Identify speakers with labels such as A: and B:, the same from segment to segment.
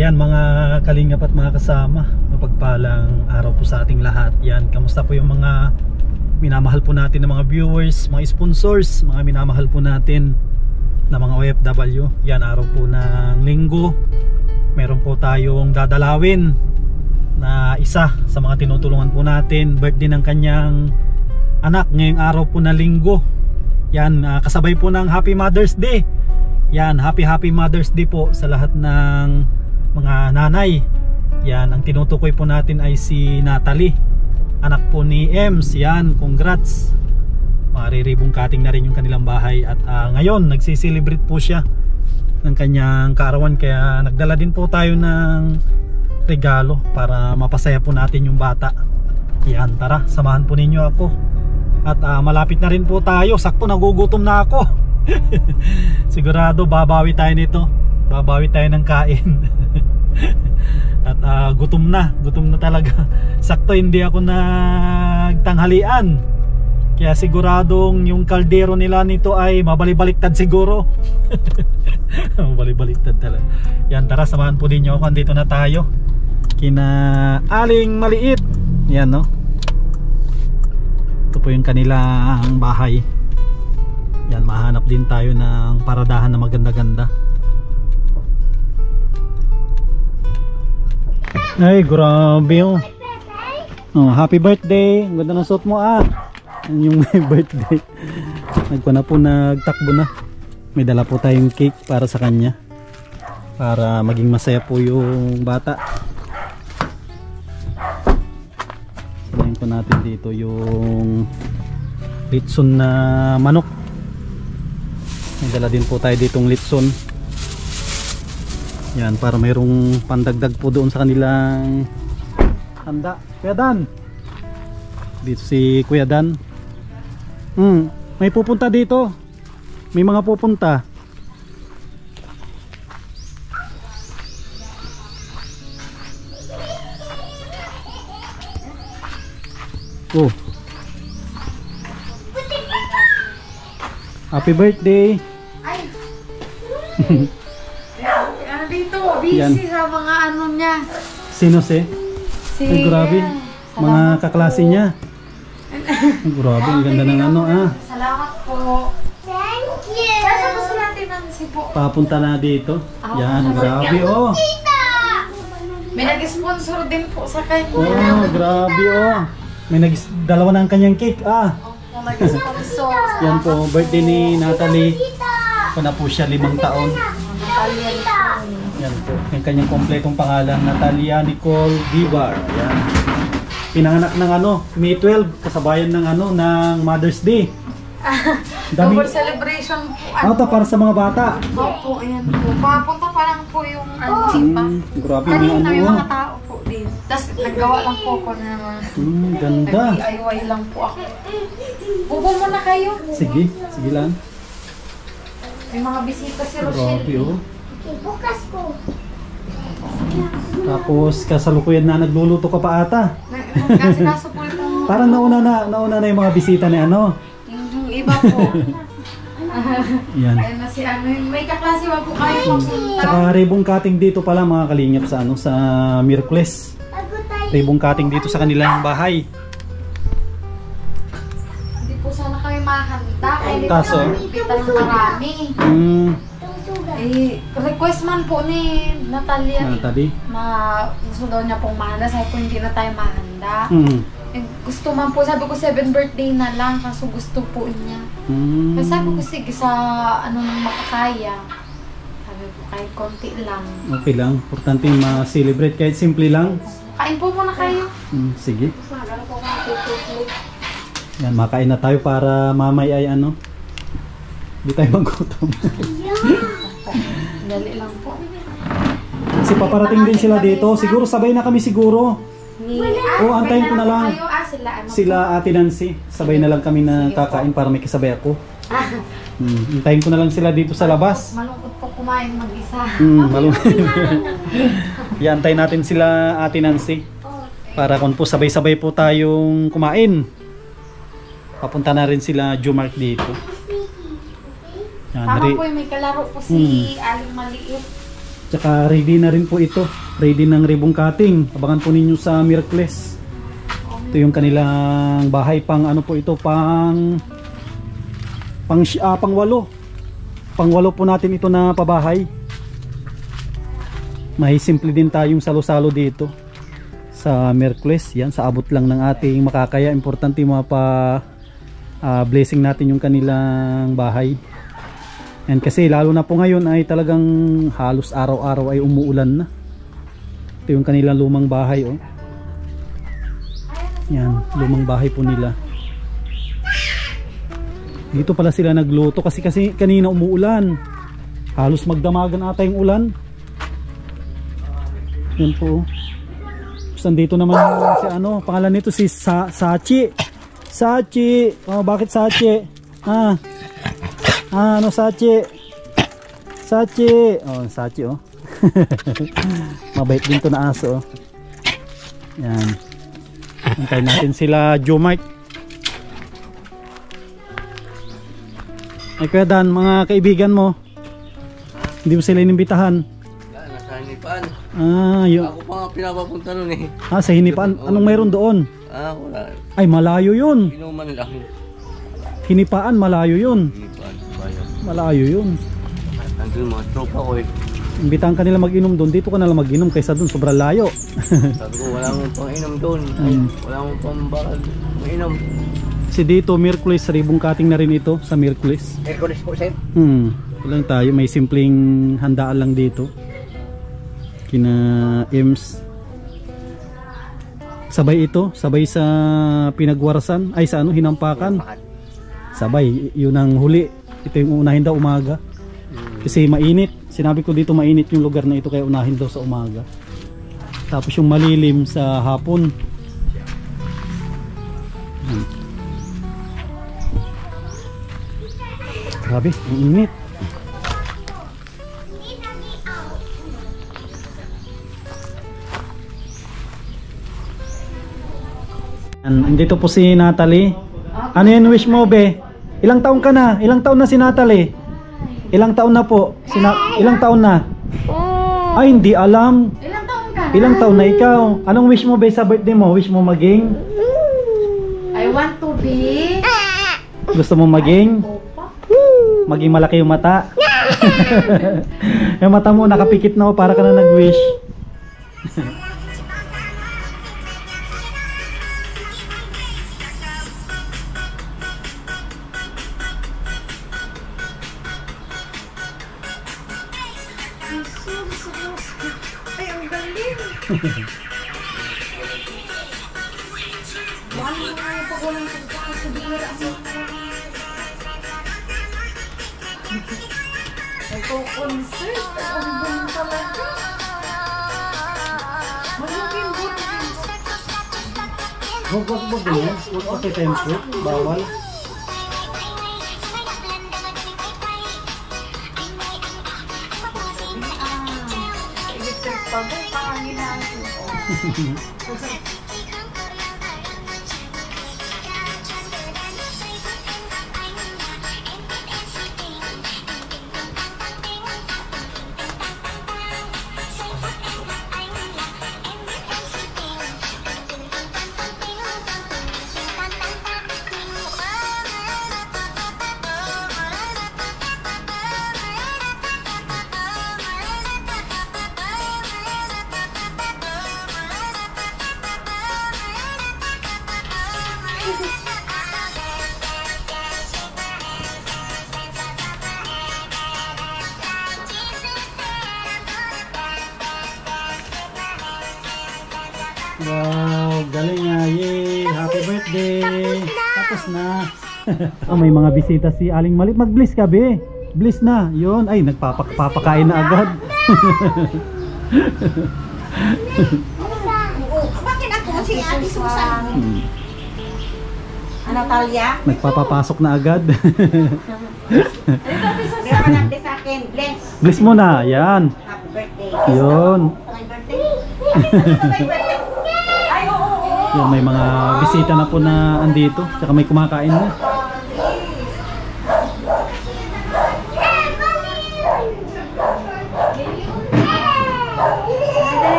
A: Ayan mga kalingap at mga kasama, mapagpalang araw po sa ating lahat. Yan, kamusta po yung mga minamahal po natin ng mga viewers, mga sponsors, mga minamahal po natin na mga OFW. Yan, araw po ng linggo, meron po tayong dadalawin na isa sa mga tinutulungan po natin. Birthday ng kanyang anak ngayong araw po na linggo. Yan, kasabay po ng Happy Mother's Day. Yan, Happy Mother's Day po sa lahat ng mga nanay. Yan, ang tinutukoy po natin ay si Natalie, anak po ni Ems. Yan, congrats. Mariribong cutting na rin yung kanilang bahay. At ngayon, nagsiselebrate po siya ng kanyang kaarawan. Kaya nagdala din po tayo ng regalo para mapasaya po natin yung bata. Yan, tara, samahan po ninyo ako. At malapit na rin po tayo. Sakto, nagugutom na ako. Sigurado babawi tayo nito. Babawi tayo ng kain. At gutom na talaga. Sakto hindi ako nagtanghalian. Kaya siguradong yung kaldero nila nito ay mabalibaliktad siguro. Mabalibaliktad talaga. Yan, tara, samahan po ninyo ako. Andito na tayo kina Aling Maliit. Yan, no? Ito po yung kanilang bahay. Yan, mahanap din tayo ng paradahan na maganda-ganda. Ay, grabe oh. Oh, happy birthday. Ang ganda ng suot mo Yan yung may birthday. Nagtakbo na. May dala po tayong cake para sa kanya. Para maging masaya po yung bata. Sinayin po natin dito yung litson na manok. May dala din po tayo ditong litson. Yan, para mayroong pandagdag po doon sa kanilang handa. Kuya Dan, dito si Kuya Dan. May pupunta dito. May mga pupunta. Oh, happy birthday.
B: Ay. Dito, busy yan. Sa mga ano niya.
A: Sino si? Ay, grabe. Mga kaklase niya. Ay, grabe, ang ganda ng ano
B: Salamat po. Thank you. Kaya po sila tinansi po.
A: Papunta na dito. Yan, grabe oh.
B: May nag-sponsor din po sa kanya.
A: Oh, grabe oh. May dalawa na ang kanyang cake
B: Opo, nag-sponsor.
A: Yan po, birthday ni Natalie. Ito na po siya, 5 taon. Yan po, yung kanyang kompletong pangalan, Natalia Nicole Vivar. Yan. Pinanganak ng May 12, kasabayan ng ng Mother's Day.
B: Double celebration po.
A: Ito para sa mga bata.
B: Opo, ayan po. Papunta pa lang po yung chipa.
A: Grabe
B: kanina may mga tao po din. Tapos naggawa lang po ako na
A: ganda.
B: Nag-DIY lang po ako. Bubo muna kayo.
A: Sige lang.
B: May mga bisita si Rochelle.
A: Grabe oh.
B: Bukas po.
A: Tapos kasalukuyan na nagluluto ka pa ata.
B: Kasi kaso po itong...
A: Parang nauna na yung mga bisita ni
B: Yung iba po.
A: Yan.
B: Ayun na si may kaklase wag po kayo magpunta.
A: Saka ribbon cutting dito pala mga kalingap sa sa Miraculous. Ribbon cutting dito sa kanilang bahay.
B: Hindi po sana kami mahanda.
A: Kaso?
B: Pitang marami. Request man po ni Natalia na gusto daw niya pong mahanda. Sabi ko hindi na tayo mahanda. Gusto man po, sabi ko 7th birthday na lang kaso gusto po niya. Kasi sabi ko sige sa nang makakaya. Sabi ko kahit konti lang. Okay
A: lang, importante ma-celebrate kahit simple lang.
B: Kain po muna kayo.
A: Sige. Yan, makain na tayo para mamay ay hindi tayo magutom.
B: Dali lang po.
A: Kasi paparating din sila dito. Siguro sabay na kami siguro. Antayin ko na lang. Sila Ate Nancy. Sabay na lang kami na kakain para may kasabay ako. Antayin ko na lang sila dito sa labas.
B: Malungkot po kumain mag-isa.
A: Malungkot. Iantayin natin sila Ate Nancy. Para kung po sabay-sabay po tayong kumain. Papunta na rin sila Jumark dito.
B: Tama po, may kalaro po si Aling Maliit.
A: Tsaka ready na rin po ito. Ready ng ribbon cutting. Abangan po ninyo sa Miraculous. Ito yung kanilang bahay pang ano po ito, pang 8. Pang 8 po natin ito na pabahay. May simple din tayong salo-salo dito sa Miraculous. Yan, sa abot lang ng ating makakaya. Importante blessing natin yung kanilang bahay. And kasi lalo na po ngayon ay talagang halos araw-araw ay umuulan na. Ito yung kanilang lumang bahay, oh. Yan, lumang bahay po nila. Dito pala sila nagluto kasi kanina umuulan. Halos magdamagan ata yung ulan. Yan po. Dito naman si ano, pangalan nito si Sachi. Sachi. Oh, bakit Sachi? Ano Sachi? Sachi. Oh, Sachi, oh. Mabait din to na aso, oh. Yan. Antayin natin sila Jomart. Ay Kuya Dan, mga kaibigan mo, hindi mo sila inimbitahan?
C: Nasa Hinipan.
A: Yun.
C: Ako pa nga pinapapunta nun eh.
A: Sa Hinipan? Anong mayroon doon?
C: Wala.
A: Ay, malayo yun.
C: Inuman lang.
A: Hinipaan, malayo yun.
C: Hinipan, bayan.
A: Malayo yun.
C: Nandun mga tropa ko eh.
A: Imbitahan ka nila mag-inom doon. Dito ka nalang mag-inom kaysa doon, sobrang layo.
C: Sabi ko, wala mong pang inom doon. Wala mong pang bakal inom.
A: Kasi dito, Miraculous, ribbon cutting na rin ito sa Miraculous.
C: Miraculous po, sir.
A: Walang tayo, may simpleng handaan lang dito. Kina Ems. Sabay ito, sabay sa pinagwarasan, ay sa ano, hinampakan. Sabay, yun ang huli. Ito yung unahin daw umaga. Kasi mainit. Sinabi ko dito mainit yung lugar na ito, kaya unahin daw sa umaga. Tapos yung malilim sa hapon. Grabe, ang init. Andito po si Natalie. Ano yan wish mo, be? Ilang taon ka na? Ilang taon na si Natalie? Ilang taon na po? Ilang taon na? Ay, hindi alam.
B: Ilang taon ka?
A: Ilang taon na ikaw? Anong wish mo, be, sa birthday mo? Wish mo maging?
B: I want to be...
A: Gusto mo maging? Maging malaki yung mata. Yung mata mo nakapikit na, para ka na nag-wish.
B: Ay, ang galing. Mahal mo nga yung pagulang sa bihira. Nagko-concert. Ang galing talaga. Magiging good.
A: Huwag yan. Huwag kasi tempo. Bawal.
B: Electric pa ba? Pangangin na ang
A: Wow, galing nga. Yay! Happy birthday! Tapos na. May mga bisita si Aling Malit. Mag-bliss ka, be. Bliss na. Yun. Ay, nagpapakain na agad.
D: Bakit ako si Ate Susan? Natalia?
A: Nagpapapasok na agad.
D: Meron ka nagde sa akin. Bless.
A: Bliss mo na. Yan.
D: Happy birthday.
A: Yun.
D: Happy birthday. Ay, oo.
A: Yan, may mga bisita na po na andito. Tsaka may kumakain na.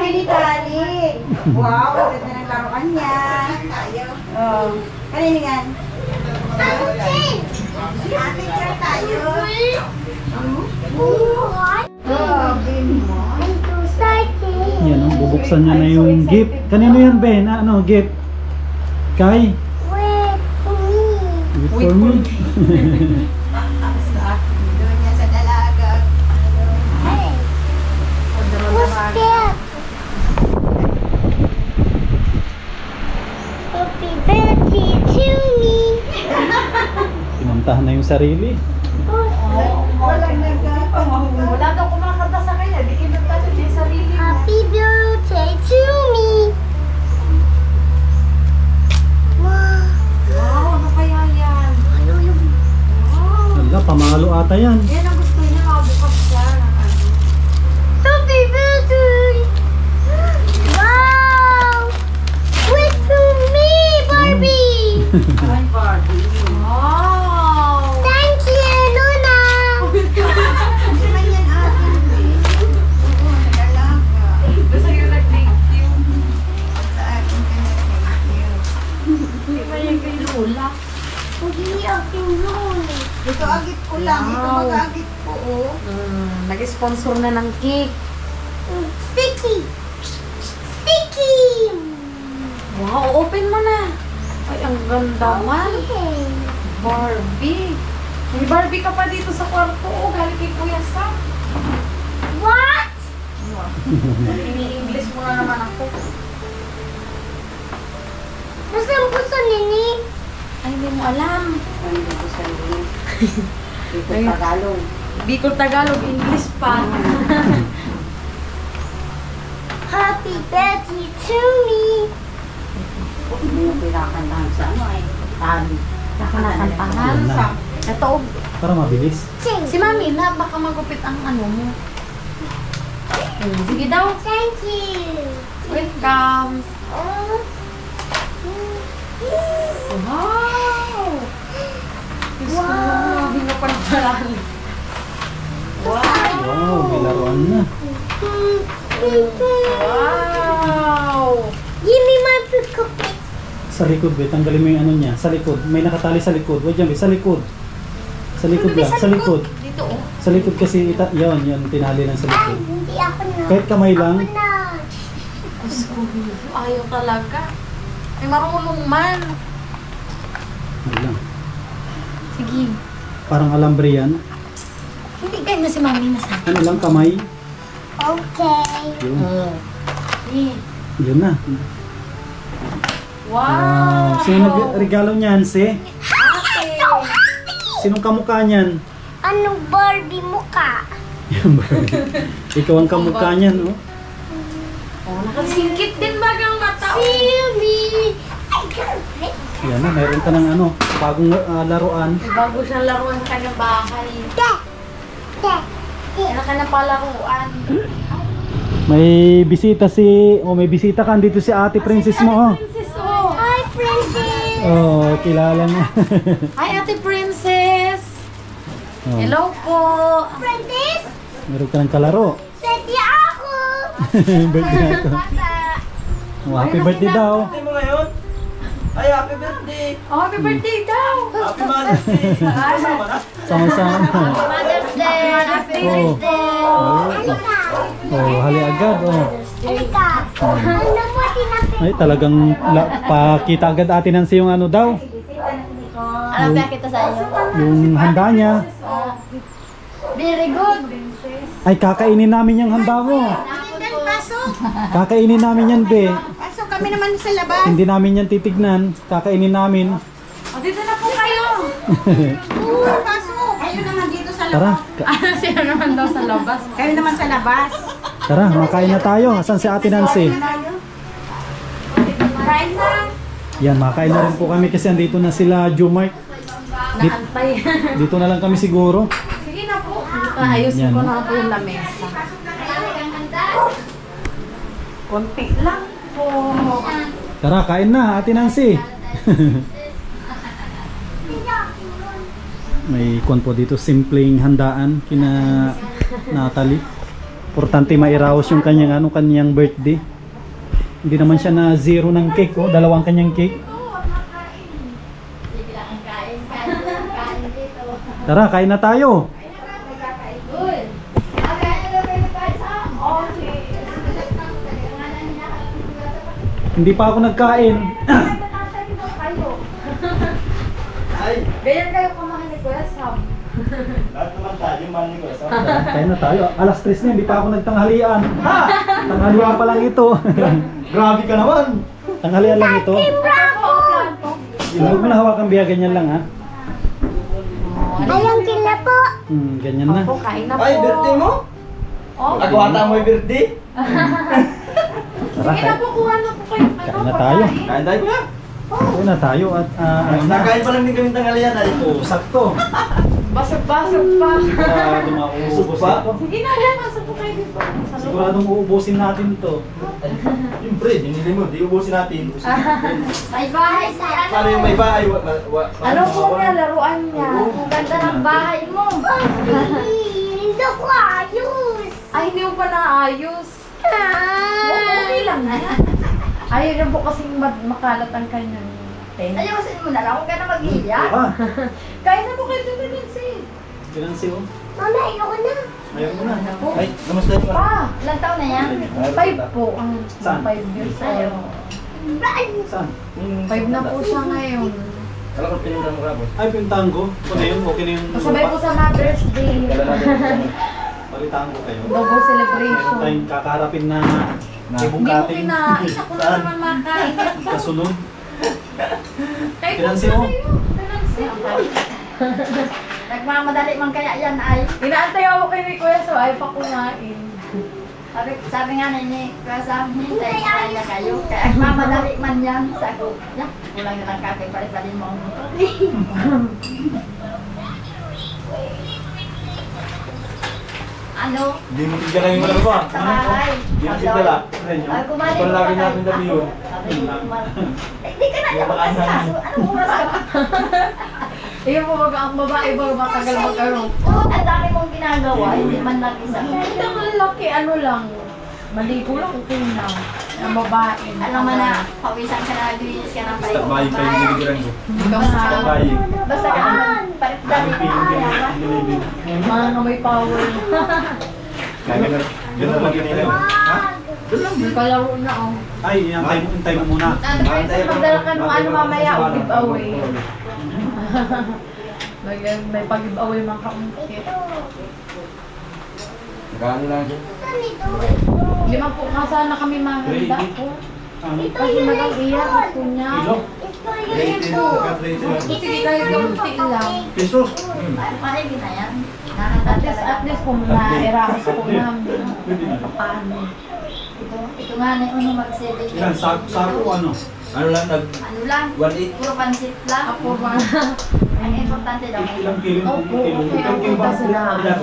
D: kami ni Tali. Wow, ganda ng laruan niya. Oh. Kanina yan? Ate, kaya tayo.
A: Yan, oh, bubuksan niya na yung gift. Kanino yan, Ben? Ano, gift? Kay?
B: Wait for me.
A: Wait for me.
D: Doon niya sa dalaga.
B: Hey, who's that? Happy birthday to me.
A: Pinuntahan na yung sarili.
D: Walang wala daw kumakanta sa kanya. Di kinanta niya yung sarili.
B: Happy birthday to me.
D: Wow, ano kaya yan?
B: Ano yung
A: Wala, pamalo ata yan.
D: Yan ang gusto niya. Bukas siya.
B: happy birthday? Wow! Wait for me, Barbie.
D: Ay, Barbie. Wow!
B: Thank you, Luna.
D: Kasi man yan atin. Oo, nagalaga.
B: Gusto yung nag-thank you.
D: Sa akin ka na-thank you.
B: Hindi ba yung kay Lola? Hindi aking Lola.
D: Ito agit ko lang. Ito mag-agit ko, oh.
B: Nag-sponsor na ng cake. Sticky! Sticky! Wow, open mo na. Ay, ang ganda man. Barbie. May Barbie ka pa dito sa kwarto. Oh, galing kay Kuya Sam. What? Ini-English mo na naman ako. Nasaan po sa nini? Ay, hindi mo alam.
D: Ano ko sa inyo? Ito Tagalog.
B: Bicol Tagalog, English pa. Happy birthday to me.
D: Hindi mo pinakantahan sa ano ay Tali.
B: Nakakantahan
A: Yan na.
B: sa... Ito,
A: Para mabilis.
B: si Mami na, baka magupit ang ano mo. Sige daw. Thank you. Welcome. Wow! Wow! Hindi mo pa naparali. Wow!
A: Wow, may laruan na.
B: Wow! Give me my pickle.
A: Sa likod, be, tanggalin mo yung ano niya. Sa likod. May nakatali sa likod. Huwag dyan, be. Sa likod. Sa likod lang. Sa likod.
B: Dito, oh.
A: Sa likod kasi, yun, tinali lang sa likod.
B: Hindi ako na.
A: Kahit kamay lang.
B: Ayaw talaga. Ay, marunong man.
A: Ano lang.
B: Sige.
A: Parang alambre yan.
B: Hindi ganyan si Mami na sa
A: Ano lang, kamay.
B: Okay.
A: Yun.
B: Yeah.
A: Yun na.
B: Wow!
A: Sino nag-regalo niyan, si? Sinong kamukha niyan?
B: Anong Barbie mukha?
A: Ikaw ang kamukha niyan, oh.
B: Oh, nakasingkit din bagang mata. Silly!
A: Yan na, mayroon ka ng ano, bagong laruan.
B: May bago siyang laruan sa kanyang bahay. Yan ka na palaruan.
A: May bisita may bisita ka dito si Ate Princess mo, oh.
B: Princess, oh. Hi, Princess!
A: Oh, kilala na.
B: Hi, Ate Princess!
A: Oh.
B: Hello po! Princess!
A: Meron ka ng kalaro.
B: Pwede ako!
A: Birthday na to. Oh, happy birthday daw.
C: Birthday mo ngayon? Ay, happy birthday!
B: Oh, happy birthday daw!
C: Happy Mother's Day! Kasama na?
A: Sama-sama.
B: Mother's Day! Happy
A: Oh. Oh, hali agad, oh.
B: Halika! Ano mo tinapin?
A: Ay, talagang pakita agad Ate Nancy yung ano daw.
B: Alam kaya kita sa inyo?
A: Yung handa niya.
B: Very good!
A: Ay, kakainin namin yung handa mo.
D: Pasok!
A: Kakainin namin yan, be.
D: Pasok kami naman sa labas.
A: Hindi namin yan titignan. Kakainin namin.
B: O, dito na po kayo!
D: Pasok! Kayo naman dito sa
A: Tara,
D: labas.
B: Sino naman daw sa labas?
D: Kayo naman sa labas.
A: tara, makain na tayo. Asan si Ate Nancy?
B: Kain na!
A: Yan, makain na rin po kami kasi andito na sila Jumart.
B: Naantay.
A: Dito na lang kami siguro.
B: Sige na po. Ayusin
A: Yan.
B: ko na po yung lamesa. Konti lang po.
A: Tara, kain na, Ate Nancy. May kwan po dito, simpleng handaan kina Natalie. Importante mairaos yung kanyang kanyang birthday. Hindi naman siya na zero ng cake, oh, dalawang kanyang cake. Tara, kain na tayo. Hindi pa ako nagkain.
B: Ganyan kayo kumain ni Kuya Sam.
E: Lahat naman tayo, man ni Kuya.
A: Kain na tayo. Alas 3 na, hindi pa ako nagtanghalian. Tanghalian pa lang ito.
E: Grabe ka naman!
A: Tanghalian lang ito. Huwag mo na hawakan biya, ganyan lang ha.
D: Ayang kila po.
A: Ganyan na.
B: Opo, kain na po.
E: Ay, birthday mo?
B: Oh.
E: Ako ata mo yung birthday?
A: Tara,
B: Sige na po, kuha na po kayo.
A: kain na tayo.
E: Kain tayo kuya.
A: Kain na tayo at
E: Nakain pa lang din kami tanghalian ay.
A: oh, sakto.
B: Basag-basag pa.
A: Sigurado mauubos
E: Pa?
A: ito.
B: Sige na, yan. Pasok po kayo dito.
A: Siguradong uubusin natin to.
E: Yung bread, yung nilimod, di ubusin natin.
D: May bahay si ano.
E: Paano yung may bahay?
B: Ano po niya, laruan niya.
D: Ang ganda ng bahay mo. Hindi ko ayos.
B: Ay, hindi mo pa naayos. Okay lang na. Ayaw niya po kasing makalat ang kanyang pen.
D: Ayusin mo na lang. Huwag ka na mag-iiyak.
A: Ah,
B: Kaya na po kayo dito din si.
A: pinansi oh.
D: Mama, ayoko na.
A: Ayaw mo na.
E: Ay, namusta yung
B: Pa,
D: Ilang taon na yan?
B: 5 po. Ang
A: Saan?
B: 5 years
D: Ayaw.
B: old.
A: Saan?
B: 5 na po siya ngayon.
E: Alam ko pinuntan mo kapos.
A: Ay, pinuntahan ko. Ito na yun. Okay na yung
B: Kasabay po sa Mother's Day.
A: Balitaan ko kayo.
B: Double
A: Meron
B: celebration.
A: tayong kakaharapin na ibong
B: Hindi ko
A: kating.
B: kinain. Ako na naman makain.
A: Kasunod.
B: Kaya po
A: Pinansi
B: siya
A: mo?
B: kayo. Pinansi.
D: Nagmamadali man kaya yan ay.
B: Inaantay ako kay ni Kuya so ay pa kumain.
D: Sabi nga ni Kuya Sam, hintay kaya kayo. Kaya nagmamadali man yan. Sabi ko, yan. Kulang na lang kakay palit-palit mo. Ano?
E: Hindi mo tignan yung mga ba?
D: Sa bahay.
E: Hindi mo tigala.
D: Ay, kumain
E: Wala
D: ka
E: lagi
D: na.
E: namin sabi yun.
D: Hindi ka na niya makasikaso. Anong oras ka pa?
B: Iyo po baga ang babae ba matagal magkaroon.
D: Oo, ang dami mong ginagawa. Hindi man lang isa.
B: Ito malaki ano lang. Maligo lang okay na. Ang babae.
D: Alam mo na, pawisan ka na, linis ka ng
E: Basta bayi kayo niligiran ko.
B: Ikaw
E: Basta
B: na.
E: bayi.
D: Basta ka palit-dali ka.
B: Mga may power.
E: Kaya ganun lang ganila. Ha? Doon lang.
B: Kalaro na oh.
A: Ay, hintay mo muna.
B: Ano pa yung magdala ka nung ano mamaya o giveaway. May pag-giveaway mga kaungkit.
E: Nakaano lang siya.
B: Hindi man po kasana kami mahanda po. Kasi mag-iyak gusto niya.
A: Kilo?
B: Ganyan po. Sige kahit kamunti lang.
E: Pesos.
D: Paano na yan?
B: At least kung na-eraos po namin. Paano?
D: Ito nga na yung mag-selling.
A: Ilan? Sako ano?
E: Ano lang,
D: Ano lang?
E: 1.8.
D: Puro pansit lang.
B: Ako ba?
D: Ang importante daw.
A: Ilang kilo?
B: Opo,
A: Kilo?
B: okay,
A: Ilang kilo ba?
B: punta sila.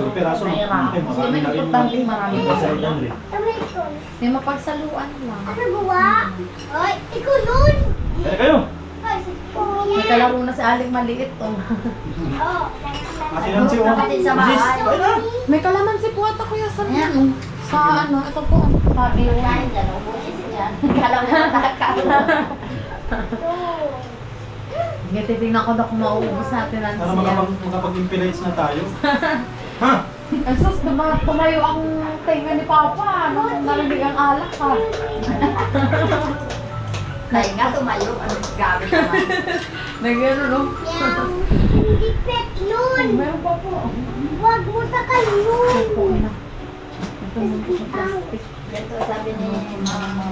A: Peraso?
B: Mahirap.
A: Ay, marami
B: Hindi
A: na
B: man
A: rin.
B: importante marami.
A: Marami.
B: May mapagsaluan lang.
D: Ano gawa? Ay, ikaw nun!
A: Kaya kayo?
B: May kalaro na si Aling maliit oh.
A: Masinansi oh.
D: Kapatid sa bahay.
B: May kalamansi po ata kuya sa
D: Ayan.
B: sa ano, ito po ang sabi ko.
D: Kain dyan, ubusin yan. Kala mo nakakain.
B: Hindi, titignan ko na kung mauubos natin ang
A: Para
B: siya.
A: makapag-impilites na tayo.
E: Ha?
B: Ang sus, tumayo ang tenga ni Papa. Nung narinig ang alak ha.
D: Dahil nga tumayo, ano gabi naman.
B: Nagano no?
D: Hindi pet nun!
B: Meron pa po.
D: Huwag mo sa kanyon!
B: Ito po na. Ito mo po sa plastic.
D: Ito sabi ni Mama.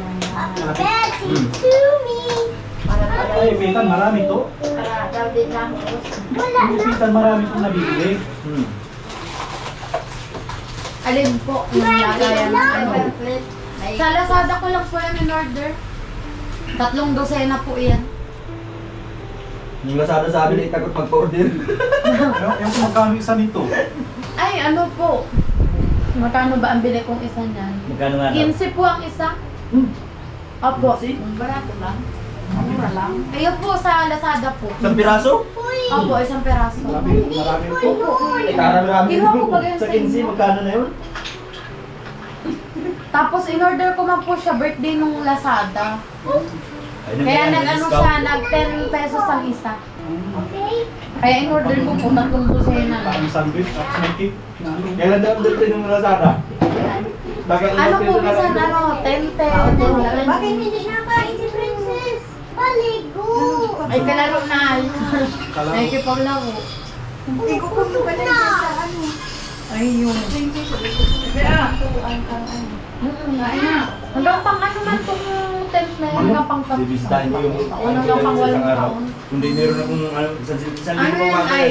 D: Betsy, Sumi!
A: Ay, Pitan, marami to.
D: Para daw din lang. Wala
A: Yung Pitan, marami itong nabibili.
B: Alin po yung lagayan ng ano.
D: May
B: Sa Lazada ko lang po yan in order. 3 dosena po yan.
E: Yung Lazada sabi na itagot mag-order.
A: Yung magkano isa nito?
B: Ay, ano po? Magkano ba ang bili kong isa niyan?
E: Magkano nga?
B: 15 po ang isa. Opo.
D: barato lang.
B: Mura lang. Ayun po sa Lazada po.
E: Isang piraso?
B: Opo, isang peraso.
A: Marami ito.
B: Opo.
E: Ay, karami-rami.
B: Kinuha ko ba yun
E: Sa
B: sa
E: 15,
B: inyo?
E: magkano na yun?
B: Tapos in-order ko man po siya birthday nung Lazada. Kaya nag-ano siya, nag-10 pesos ang isa. Kaya in-order ko po, tatlong dosena na.
E: Parang sandwich at snacky. Kailan daw ang dito yung Lazada?
B: Ano po bisan, 10.
D: Bakit hindi nakain si Princess? Paligo!
B: Ay, kalaro na. Ay, kipaglaro.
D: Hindi ko kung yung kanay sa ano.
B: Ay, yun. Hanggang pang ano man itong tent na yun, hanggang pang tatlo.
E: Bibisitahin ko yung
B: Hanggang pang
E: isang
B: 8
E: araw.
B: taon.
E: Kundi meron akong isang
B: Ano
E: linggo
B: yun
E: pa
B: ay,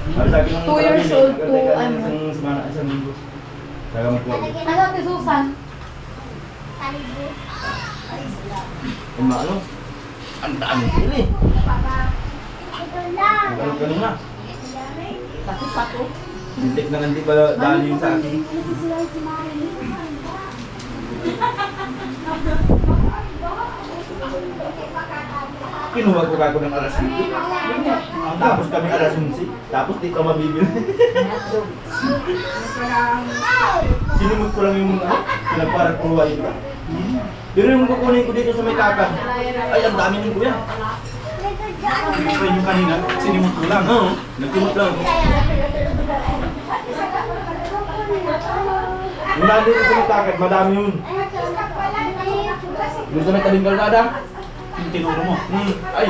E: Sabi sa akin ng
B: 2 years old po, ano.
E: isang linggo. Saka magkuha ko.
B: ano si Susan?
D: Paligo.
E: Yung mga ano? Ang dami sila eh.
D: Ito lang.
E: Ganun na.
D: Bakit pa to?
E: Hindi na hindi ba dali yung sa akin? Kinuha ko kako ng alas 7. Tapos kami alas 11. Tapos di ka mabibili. Sinimot ko lang yung pinagparang kuha ito. Pero yung kukunin ko dito sa may kakan, ay ang dami ng kuya. So yung kanina, sinimot ko lang. Oo, nagtimot lang. Yung nandito ko sa may kakan, madami yun. Yung sa may tabing kalsada, yung tinuro mo. Ay.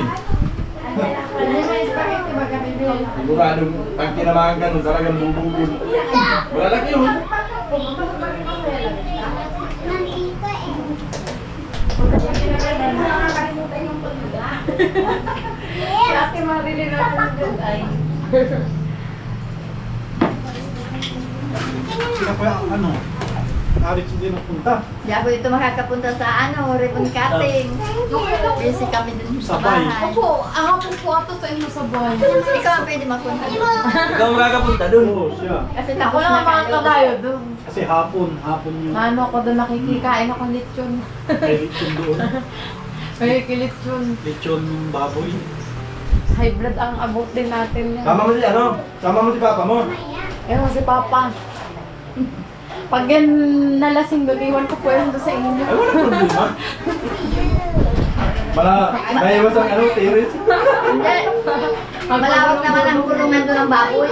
E: Siguradong pag tinamahan ka nun, talagang bubugod. Malalaki yun.
B: Ate Marilyn natin dyan ay.
E: Sila pa ano? Arit hindi nagpunta.
D: Di ako ito makakapunta sa ribbon cutting. Busy kami dun sa
E: Sabay.
D: bahay.
B: Opo, ako po ato sa inyo sa bahay.
D: Ikaw ang pwede mapunta doon.
C: Ikaw makakapunta dun.
E: Oo, siya.
D: Kasi
B: Ako
D: tapos
B: lang
D: na
B: ang mga
D: kayo.
B: kalayo doon.
E: Kasi hapon yung
B: Ano ako doon nakikikain ako lechon.
E: lechon doon.
B: Lechon.
E: Lechon baboy.
B: High blood ang abot din natin yan.
E: Sama mo si ano? Sama mo si papa mo.
B: Ewan si Papa. Pag yan nalasing doon, iwan ko po yun doon sa inyo.
E: Ay, wala problema. May iwas ang ano, tiris.
D: Hindi. Malawak naman ang kulungan doon ng baboy.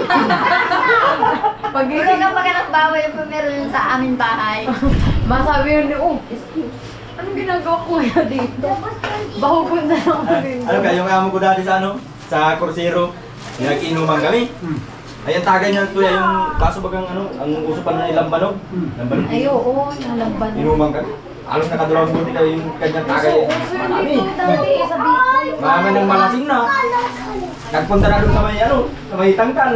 B: Pag
D: Kulungan pa ka ng baboy yung meron yun sa aming bahay.
B: masabi yun ni, oh, anong ginagawa ko kaya dito? Bahugon na lang ako rin.
E: Ano kaya, yung amo ko dati sa ano? Sa Corsero. Yung nag-inuman kami. Ay, ang tagay niya kuya yung kaso bagang ano, ang usupan na ilambanog. Lambanog.
B: Ay, oo, nalamban.
E: Inuman ka. Alos nakadalawang buti kayo yung kanyang tagay. Marami.
B: Dati sa Bicol.
E: Mama nang malasing na. Nagpunta na doon sa may ano, sa may tangkal.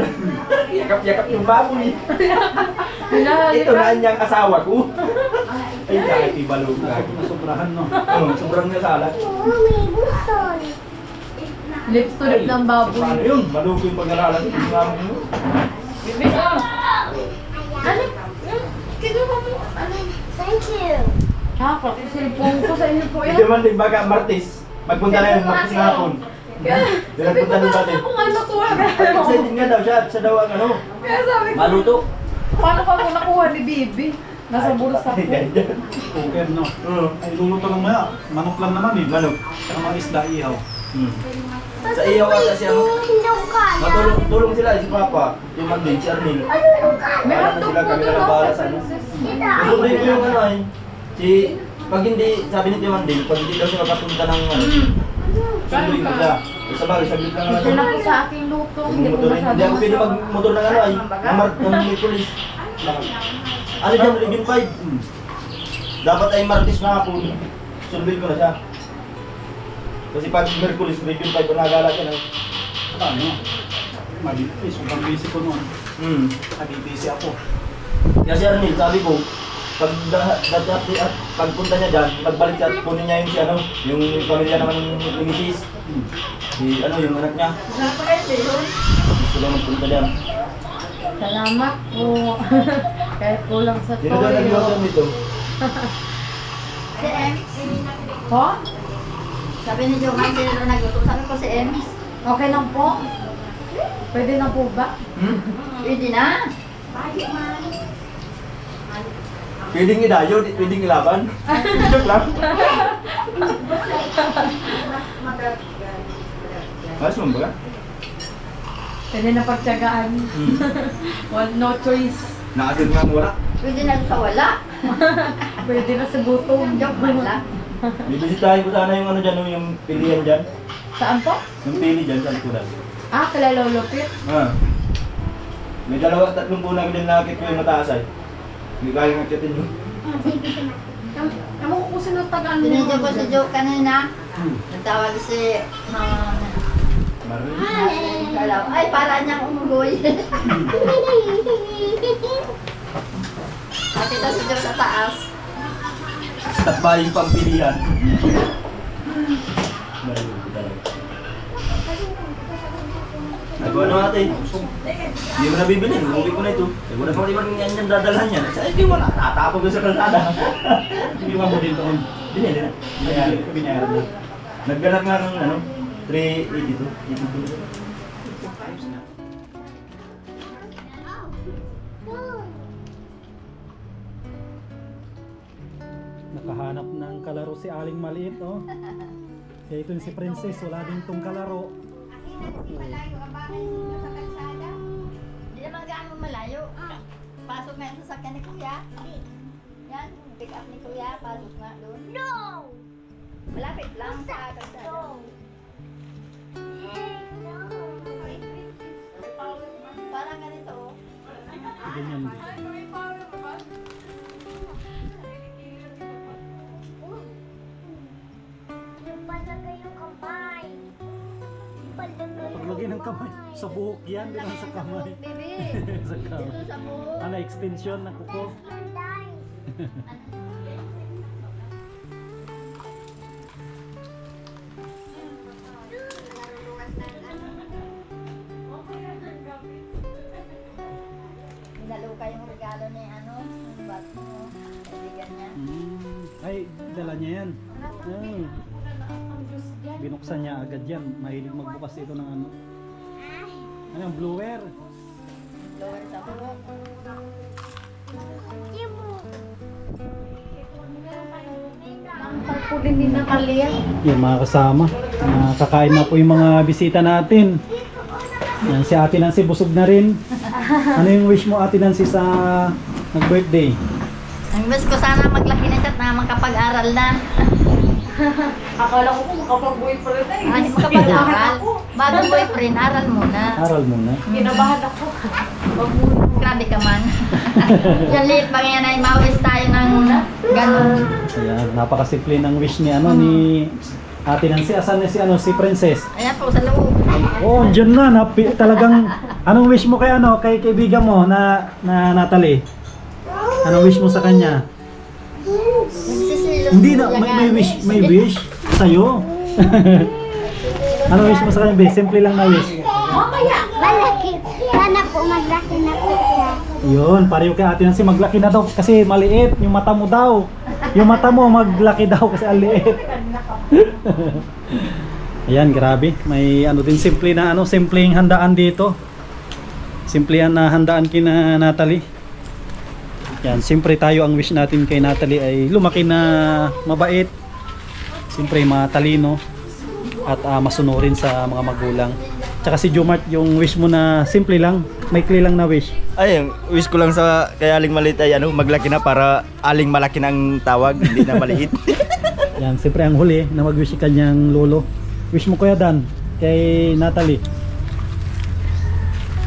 E: Yakap-yakap yung baboy. Ito na niyang asawa ko. Ay, kahit ibalo. Sobrahan no. Oo, sobrang nasalat.
B: Lips to lip ng baboy.
E: Paano yun? Malugo yung pag-aralan. Yung amo mo.
B: Bibig ah! Ano? Kinuha mo? Ano?
D: Thank you.
B: Ha? Cellphone ko sa inyo po
E: Hindi
B: yan.
E: man din baga Martes. Magpunta na yung Martes na hapon.
B: Kaya
E: Di
B: sabi ko
E: nagpunta doon dati.
B: na kung ano to ah.
E: Excited nga daw siya. Siya daw ang ano.
B: Kaya sabi ko,
E: Maluto.
B: paano ka mo nakuha ni Bibi? Nasa bulsa ko.
A: Poker, no?
E: Oo.
A: Ay, luluto lang maya. Manok lang naman eh.
E: Manok.
A: Saka mga isda ihaw.
E: Sa iyo ata siya. Matulong sila si Papa. Yung Manding, si Arnil.
B: May
E: Para na
B: hotdog
E: sila
B: po
E: kami
B: doon
E: na
B: ako
E: para
B: sa
E: sa ano.
B: princess.
E: Gusto ko yung ano ay. Pag hindi, sabi ni Tio Manding, pag hindi daw siya makapunta ng ano. Sunduin ko siya. Sa bagay, saglit lang
B: Ito na
E: naman.
B: po sa aking luto. Hindi po
E: Hindi
B: masyado
E: ako pwede magmotor ng ano ay. Ng may police. Ano dyan, Region 5. Dapat ay Martes na hapon. Sunduin ko na siya. Kasi pag Merkulis, Region 5 ang nagala siya.
A: Ano? Mabibis. Sobrang busy ko noon. Nabibisi ako.
E: Kaya si Arnil, sabi ko, pag pagpunta niya dyan, pagbalik siya at kunin niya yung si ano, yung pamilya naman ni Mrs. Si ano, yung anak niya. Gusto daw magpunta dyan.
B: Salamat po. Kahit kulang sa
E: Sino daw nag-load
B: toyo.
E: dito?
D: Si Ems.
B: Po?
D: Sabi ni Johan, sino na nagluto? Sabi ko si Ems.
B: Okay lang po. Pwede na po ba?
D: Pwede na.
E: Pwedeng idayo, di pwedeng ilaban. Joke lang. Mas mo ba?
B: Pwede na pagtyagaan. No choice.
E: Naasin nga wala.
D: Pwede na sa wala.
B: Pwede na sa gutom.
D: Joke man lang.
E: Bibisitahin ko sana yung ano dyan, yung pilihan dyan.
B: Saan po?
E: Yung pili dyan sa likuran.
B: Kala Lolo Pit.
E: May 2-3 buwan na din nakakit ko yung mataas ay. Hindi kaya nagchatin yun.
B: Ewan ko kung sino tagaan mo.
D: Binidyo ko si Joe kanina. Natawag si
E: Maroon.
D: Ay, para niyang umugoy. Nakita si Joe sa taas.
E: Stop by yung pampilihan. Maroon talaga. Nagawa na natin. Hindi mo na bibili, umuwi ko na ito. Wala pa rin yan dadalhan yan. Hindi wala, tatapag ko sa kalsada.
A: Hindi mo din doon.
E: Binili na.
A: Binayaran na.
E: Nagganap nga ng ano, 382.
A: Nakahanap ng kalaro si Aling Maliit, oh. Kaya ito si Princess, wala din tong kalaro.
D: Malayo ang bahay ninyo sa kalsada. Hindi naman gaano malayo. Pasok na yung sasakyan ni Kuya. Yan, pick up ni Kuya. Pasok nga doon. No! Malapit lang sa kalsada. Parang ganito, oh.
A: Ganyan din. Paglagay ng kamay, sa buhok yan, di lang sa kamay.
D: Baby!
A: Sa kamay.
D: Dito sa buhok.
A: Ano, extension na kuko?
D: Nilaluka yung regalo ni ano, yung bat mo, kaibigan niya.
A: Ay, dala niya yan. Binuksan niya agad yan. Mahilig magbukas ito ng ano. Ano yung blower?
D: Lower sa buhok.
B: Ang tarpulin ni Natalia.
A: Yan mga kasama. Kakain na po yung mga bisita natin. Yan si Ate Nancy busog na rin. Ano yung wish mo Ate Nancy sa nag-birthday?
D: Ang wish ko sana maglaki na siya at na makapag-aral na.
B: Akala ko kung makapag-boyfriend na eh.
D: Ay, makapag-aral. Bago boyfriend, aral muna.
A: Aral muna.
B: Kinabahan ako.
D: Grabe ka man. Yan liit bang yan ay mawis tayo ng ganun.
A: Ayan, napakasimple ng wish ni ano ni Ate Nancy. Asan na si ano si Princess?
D: Ayan po sa loob.
A: Oh, diyan na, talagang anong wish mo kay ano kay kaibigan mo na Natalie? Anong wish mo sa kanya?
D: Nagsisilos
A: Hindi na may wish sa'yo. Ano wish mo sa kanya, be? Simple lang na wish.
F: Malaki. Sana po maglaki na po siya.
A: Yun, pareho kay Ate Nancy maglaki na daw kasi maliit yung mata mo daw. Yung mata mo maglaki daw kasi ang liit. Ayan, grabe. May ano din simple na ano, simpleng handaan dito. Simple yan na handaan kina Natalie. Yan, siyempre tayo ang wish natin kay Natalie ay lumaki na mabait. Siyempre matalino at masunurin sa mga magulang. Tsaka si Jomart, yung wish mo na simple lang, maikli lang na wish.
E: Ay, yung wish ko lang sa kay Aling Maliit ay ano, maglaki na para Aling malaki ng tawag, hindi na maliit.
A: Yan, siyempre ang huli na mag-wish si kanyang lolo. Wish mo Kuya Dan kay Natalie.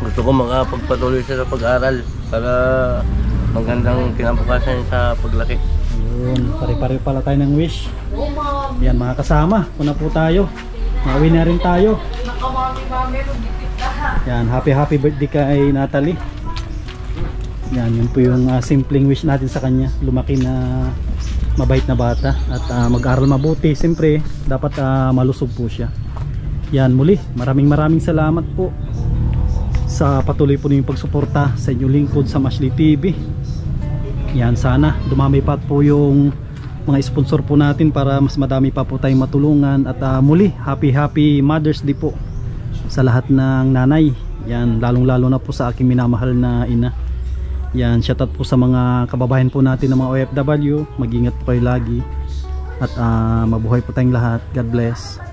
C: Gusto ko makapagpatuloy siya sa pag-aral para magandang kinabukasan sa paglaki.
A: Ayun, pare-pare pala tayo ng wish. Yan mga kasama, una po tayo. Mauwi na rin tayo.
B: Nakamami-mami, magdipit na.
A: Yan, happy birthday kay Natalie. Yan, yun po yung simpleng wish natin sa kanya. Lumaki na mabait na bata at mag-aral mabuti. Siyempre, dapat malusog po siya. Yan, muli, maraming salamat po sa patuloy po ninyong pagsuporta sa inyong lingkod sa Mashley TV. Yan, sana dumami pa po yung mga sponsor po natin para mas madami pa po tayong matulungan. At muli, happy Mother's Day po sa lahat ng nanay. Yan, lalong lalo na po sa aking minamahal na ina. Yan, shoutout po sa mga kababayan po natin ng mga OFW. Mag-ingat po kayo lagi. At mabuhay po tayong lahat. God bless.